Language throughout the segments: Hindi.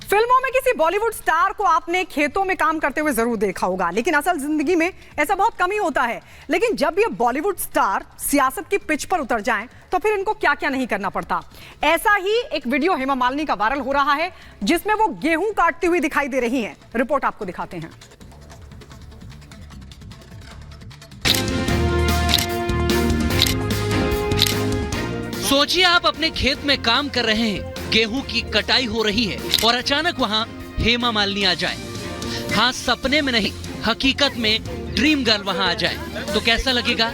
फिल्मों में किसी बॉलीवुड स्टार को आपने खेतों में काम करते हुए जरूर देखा होगा, लेकिन असल जिंदगी में ऐसा बहुत कम ही होता है। लेकिन जब ये बॉलीवुड स्टार सियासत की पिच पर उतर जाएं, तो फिर इनको क्या क्या नहीं करना पड़ता। ऐसा ही एक वीडियो हेमा मालिनी का वायरल हो रहा है, जिसमें वो गेहूं काटती हुई दिखाई दे रही हैं। रिपोर्ट आपको दिखाते हैं। सोचिए आप अपने खेत में काम कर रहे हैं, गेहूं की कटाई हो रही है और अचानक वहां हेमा मालिनी आ जाए। हाँ, सपने में नहीं, हकीकत में ड्रीम गर्ल वहां आ जाए तो कैसा लगेगा।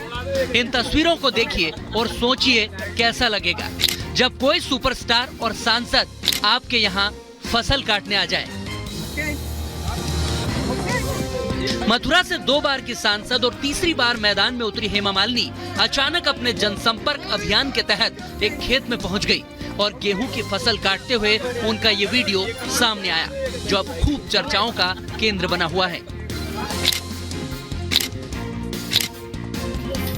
इन तस्वीरों को देखिए और सोचिए कैसा लगेगा जब कोई सुपरस्टार और सांसद आपके यहाँ फसल काटने आ जाए। मथुरा से 2 बार की सांसद और तीसरी बार मैदान में उतरी हेमा मालिनी अचानक अपने जनसंपर्क अभियान के तहत एक खेत में पहुंच गई और गेहूं की फसल काटते हुए उनका ये वीडियो सामने आया, जो अब खूब चर्चाओं का केंद्र बना हुआ है।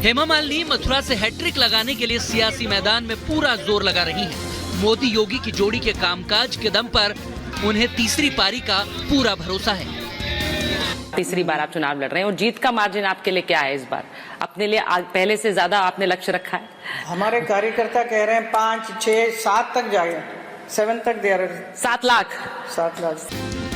हेमा मालिनी मथुरा से हैट्रिक लगाने के लिए सियासी मैदान में पूरा जोर लगा रही हैं। मोदी योगी की जोड़ी के कामकाज के दम पर उन्हें तीसरी पारी का पूरा भरोसा है। तीसरी बार आप चुनाव लड़ रहे हैं और जीत का मार्जिन आपके लिए क्या है इस बार? अपने लिए पहले से ज्यादा आपने लक्ष्य रखा है? हमारे कार्यकर्ता कह रहे हैं 5, 6, 7 तक जाए, 7 तक दे रहे। 7 लाख।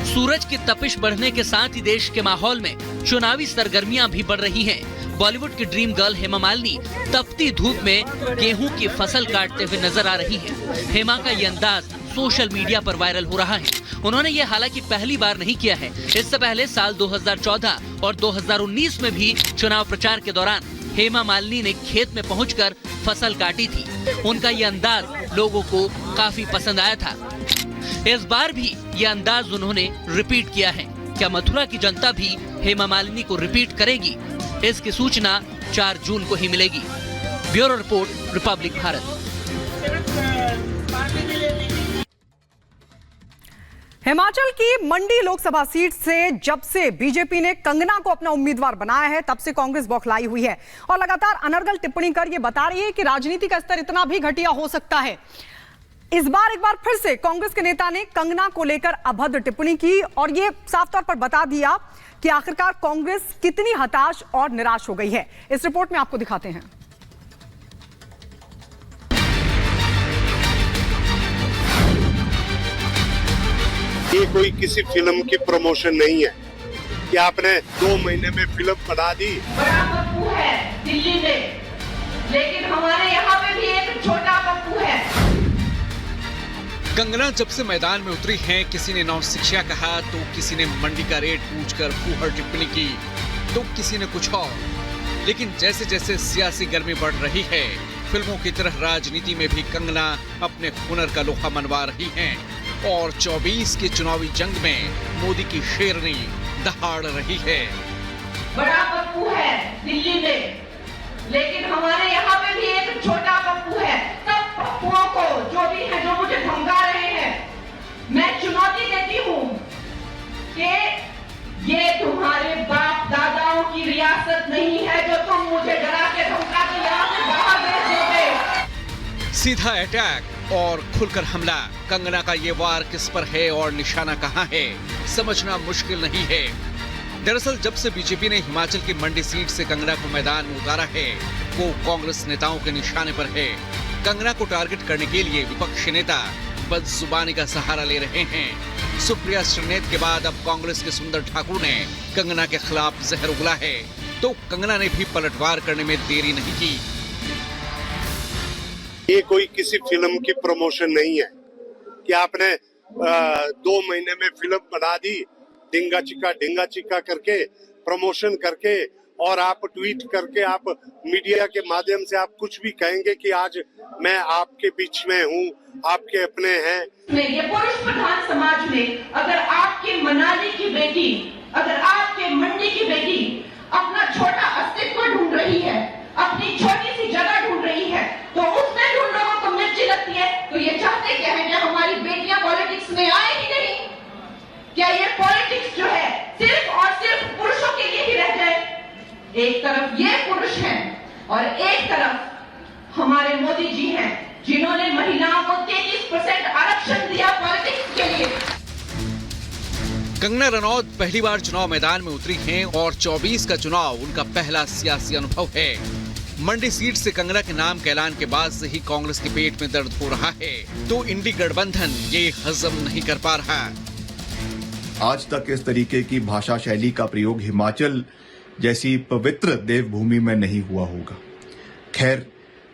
सूरज की तपिश बढ़ने के साथ ही देश के माहौल में चुनावी सरगर्मियां भी बढ़ रही हैं। बॉलीवुड की ड्रीम गर्ल हेमा मालिनी तपती धूप में गेहूं की फसल काटते हुए नजर आ रही है। हेमा का ये अंदाज सोशल मीडिया पर वायरल हो रहा है। उन्होंने ये हालांकि पहली बार नहीं किया है। इससे पहले साल 2014 और 2019 में भी चुनाव प्रचार के दौरान हेमा मालिनी ने खेत में पहुंचकर फसल काटी थी। उनका ये अंदाज लोगों को काफी पसंद आया था। इस बार भी ये अंदाज उन्होंने रिपीट किया है। क्या मथुरा की जनता भी हेमा मालिनी को रिपीट करेगी? इसकी सूचना 4 जून को ही मिलेगी। Bureau report, Republic Bharat. Himachal की मंडी लोकसभा सीट से जब से बीजेपी ने कंगना को अपना उम्मीदवार बनाया है, तब से कांग्रेस बौखलाई हुई है और लगातार अनर्गल टिप्पणी कर यह बता रही है कि राजनीति का स्तर इतना भी घटिया हो सकता है। इस बार एक बार फिर से कांग्रेस के नेता ने कंगना को लेकर अभद्र टिप्पणी की और यह साफ तौर पर बता दिया कि आखिरकार कांग्रेस कितनी हताश और निराश हो गई है। इस रिपोर्ट में आपको दिखाते हैं। ये कोई किसी फिल्म की प्रमोशन नहीं है कि आपने 2 महीने में फिल्म बना दी। बड़ा पप्पू है दिल्ली में, लेकिन हमारे यहाँ पे भी एक छोटा पप्पू है। कंगना जब से मैदान में उतरी हैं, किसी ने नौ शिक्षा कहा तो किसी ने मंडी का रेट पूछकर फूहड़ टिप्पणी की तो किसी ने कुछ और। लेकिन जैसे जैसे सियासी गर्मी बढ़ रही है, फिल्मों की तरह राजनीति में भी कंगना अपने हुनर का लोहा मनवा रही हैं और 24 के चुनावी जंग में मोदी की शेरनी दहाड़ रही है। बड़ा पप्पू है दिल्ली में, लेकिन हमारे यहाँ पे भी एक छोटा पप्पू है। सब पप्पुओं को जो भी है, जो मुझे धमका रहे हैं, मैं चुनौती देती हूँ कि ये तुम्हारे बाप दादाओं की रियासत नहीं है जो तुम मुझे डरा के धमका के यहाँ से बाहर भेज दोगे। सीधा अटैक और खुलकर हमला। कंगना का ये वार किस पर है और निशाना कहां है, समझना मुश्किल नहीं है। दरअसल जब से बीजेपी ने हिमाचल की मंडी सीट से कंगना को मैदान में उतारा है, वो कांग्रेस नेताओं के निशाने पर है। कंगना को टारगेट करने के लिए विपक्षी नेता बदजुबानी का सहारा ले रहे हैं। सुप्रिया श्रीनेत के बाद अब कांग्रेस के सुंदर ठाकुर ने कंगना के खिलाफ जहर उगला है, तो कंगना ने भी पलटवार करने में देरी नहीं की। ये कोई किसी फिल्म की प्रमोशन नहीं है कि आपने 2 महीने में फिल्म बना दी, ढिंगा चिक्का करके, प्रमोशन करके, और आप ट्वीट करके, आप मीडिया के माध्यम से आप कुछ भी कहेंगे कि आज मैं आपके बीच में हूँ, आपके अपने हैं। ये पुरुष प्रधान समाज में अगर आपके मनाली की बेटी, अगर आपके मंडी की बेटी अपना छोटा अस्तित्व ढूंढ रही है, अपनी छोटी सी जगह ढूंढ रही है, तो उसमें भी उन लोगों को मिर्ची लगती है। तो ये चाहते क्या है कि हमारी बेटियां पॉलिटिक्स में आए ही नहीं? क्या ये पॉलिटिक्स जो है सिर्फ और सिर्फ पुरुषों के लिए ही रह जाए? एक तरफ ये पुरुष हैं और एक तरफ हमारे मोदी जी हैं, जिन्होंने महिलाओं को 33% आरक्षण दिया पॉलिटिक्स के लिए। कंगना रनौत पहली बार चुनाव मैदान में उतरी हैं और 24 का चुनाव उनका पहला सियासी अनुभव है। मंडी सीट से कंगना के नाम के ऐलान के बाद से ही कांग्रेस के पेट में दर्द हो रहा है, तो इंडी गठबंधन ये हजम नहीं कर पा रहा। आज तक इस तरीके की भाषा शैली का प्रयोग हिमाचल जैसी पवित्र देवभूमि में नहीं हुआ होगा। खैर,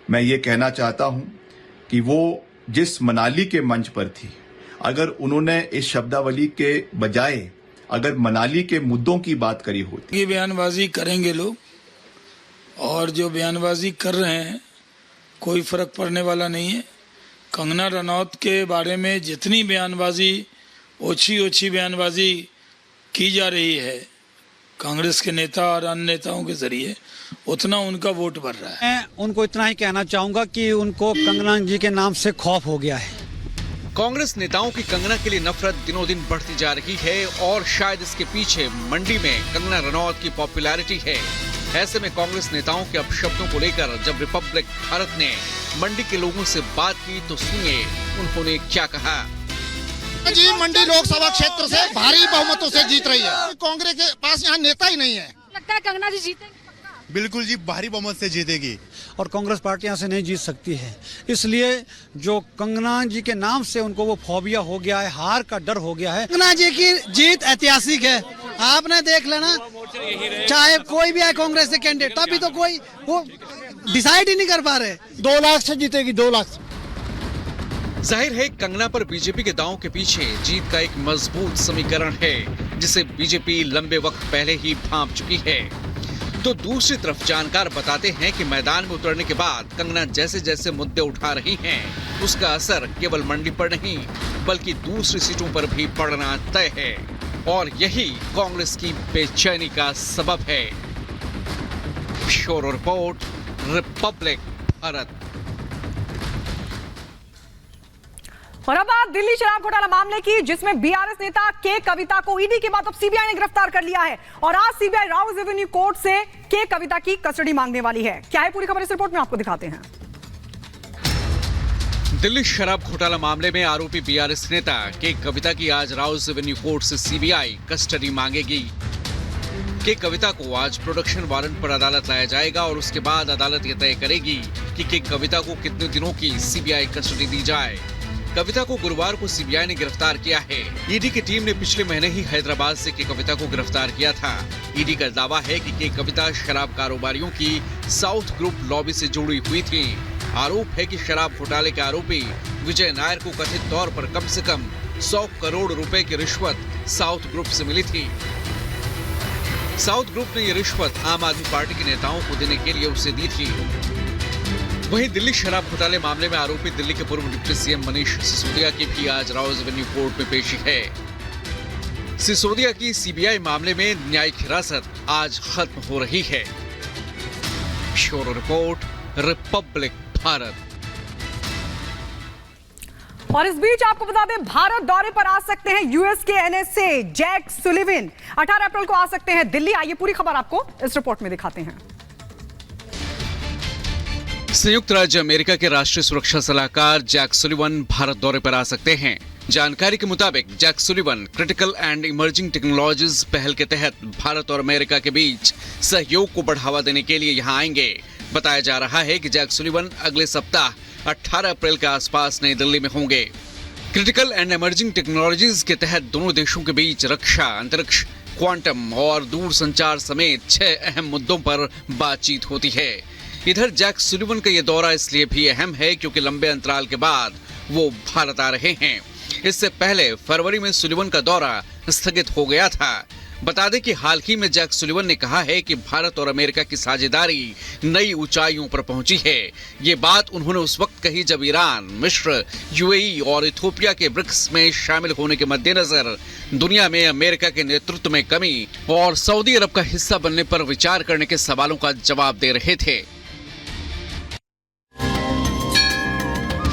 मैं ये कहना चाहता हूं कि वो जिस मनाली के मंच पर थी, अगर उन्होंने इस शब्दावली के बजाय अगर मनाली के मुद्दों की बात करी होती। ये बयानबाजी करेंगे लोग, और जो बयानबाजी कर रहे हैं कोई फर्क पड़ने वाला नहीं है। कंगना रनौत के बारे में जितनी बयानबाजी, ओछी बयानबाजी की जा रही है कांग्रेस के नेता और अन्य नेताओं के जरिए, उतना उनका वोट बढ़ रहा है। मैं उनको इतना ही कहना चाहूंगा कि उनको कंगना जी के नाम से खौफ हो गया है। कांग्रेस नेताओं की कंगना के लिए नफरत दिनों दिन बढ़ती जा रही है और शायद इसके पीछे मंडी में कंगना रनौत की पॉपुलैरिटी है। ऐसे में कांग्रेस नेताओं के अपशब्दों को लेकर जब रिपब्लिक भारत ने मंडी के लोगों से बात की तो सुनिए उन्होंने क्या कहा। जी, मंडी लोकसभा क्षेत्र से भारी बहुमतों से जीत रही है। कांग्रेस के पास यहाँ नेता ही नहीं है। लगता है कंगना जी जीतेंगे? बिल्कुल जी, भारी बहुमत से जीतेगी और कांग्रेस पार्टी यहाँ से नहीं जीत सकती है। इसलिए जो कंगना जी के नाम से उनको वो फोबिया हो गया है, हार का डर हो गया है। कंगना जी की जीत ऐतिहासिक है, आपने देख लेना। चाहे कोई भी आए कांग्रेस से कैंडिडेट, तभी तो कोई वो डिसाइड ही नहीं कर पा रहे। 2 लाख से जीतेगी, 2 लाख। जाहिर है कंगना पर बीजेपी के दांव के पीछे जीत का एक मजबूत समीकरण है, जिसे बीजेपी लंबे वक्त पहले ही भांप चुकी है। तो दूसरी तरफ जानकार बताते हैं कि मैदान में उतरने के बाद कंगना जैसे जैसे मुद्दे उठा रही हैं, उसका असर केवल मंडी पर नहीं बल्कि दूसरी सीटों पर भी पड़ना तय है, और यही कांग्रेस की बेचैनी का सबब है। Bureau report, Republic Bharat. और अब बात दिल्ली शराब घोटाला मामले की, जिसमें बीआरएस नेता के कविता को ईडी के बाद अब सीबीआई ने गिरफ्तार कर लिया है और आज सीबीआई राउज एवेन्यू कोर्ट से के कविता की कस्टडी मांगने वाली है। क्या है पूरी खबर, इस रिपोर्ट में आपको दिखाते हैं। दिल्ली शराब घोटाला मामले में आरोपी बीआरएस नेता के कविता की आज राउज एवेन्यू कोर्ट से सीबीआई कस्टडी मांगेगी। के कविता को आज प्रोडक्शन वारंट पर अदालत लाया जाएगा और उसके बाद अदालत यह तय करेगी कि के कविता को कितने दिनों की सीबीआई कस्टडी दी जाए। कविता को गुरुवार को सीबीआई ने गिरफ्तार किया है। ईडी की टीम ने पिछले महीने ही हैदराबाद से के कविता को गिरफ्तार किया था। ईडी का दावा है कि के कविता शराब कारोबारियों की साउथ ग्रुप लॉबी से जुड़ी हुई थी। आरोप है कि शराब घोटाले के आरोपी विजय नायर को कथित तौर पर कम से कम 100 करोड़ रुपए की रिश्वत साउथ ग्रुप से मिली थी। साउथ ग्रुप ने ये रिश्वत आम आदमी पार्टी के नेताओं को देने के लिए उसे दी थी। वहीं दिल्ली शराब घोटाले मामले में आरोपी दिल्ली के पूर्व डिप्टी सीएम मनीष सिसोदिया की भी आज राउज एवेन्यू कोर्ट में पेशी है। सिसोदिया की सीबीआई मामले में न्यायिक हिरासत आज खत्म हो रही है। Bureau report, Republic Bharat. और इस बीच आपको बता दें, भारत दौरे पर आ सकते हैं यूएस के एनएसए जैक सुलिवन। 18 अप्रैल को आ सकते हैं दिल्ली। आइए पूरी खबर आपको इस रिपोर्ट में दिखाते हैं। संयुक्त राज्य अमेरिका के राष्ट्रीय सुरक्षा सलाहकार जैक सुलिवन भारत दौरे पर आ सकते हैं। जानकारी के मुताबिक Jake Sullivan critical and emerging technologies पहल के तहत भारत और अमेरिका के बीच सहयोग को बढ़ावा देने के लिए यहां आएंगे। बताया जा रहा है कि जैक सुलिवन अगले सप्ताह 18 अप्रैल के आसपास नई दिल्ली में होंगे। क्रिटिकल एंड इमर्जिंग टेक्नोलॉजीज के तहत दोनों देशों के बीच रक्षा, अंतरिक्ष, क्वांटम और दूर संचार समेत 6 अहम मुद्दों पर बातचीत होती है। इधर जैक सुलिवन का यह दौरा इसलिए भी अहम है क्योंकि लंबे अंतराल के बाद वो भारत आ रहे हैं। इससे पहले फरवरी में सुलिवन का दौरा स्थगित हो गया था। बता दें कि हाल ही में जैक सुलिवन ने कहा है कि भारत और अमेरिका की साझेदारी नई ऊंचाइयों पर पहुंची है। ये बात उन्होंने उस वक्त कही जब ईरान, मिस्र, यूएई और इथियोपिया के ब्रिक्स में शामिल होने के मद्देनजर दुनिया में अमेरिका के नेतृत्व में कमी और सऊदी अरब का हिस्सा बनने पर विचार करने के सवालों का जवाब दे रहे थे।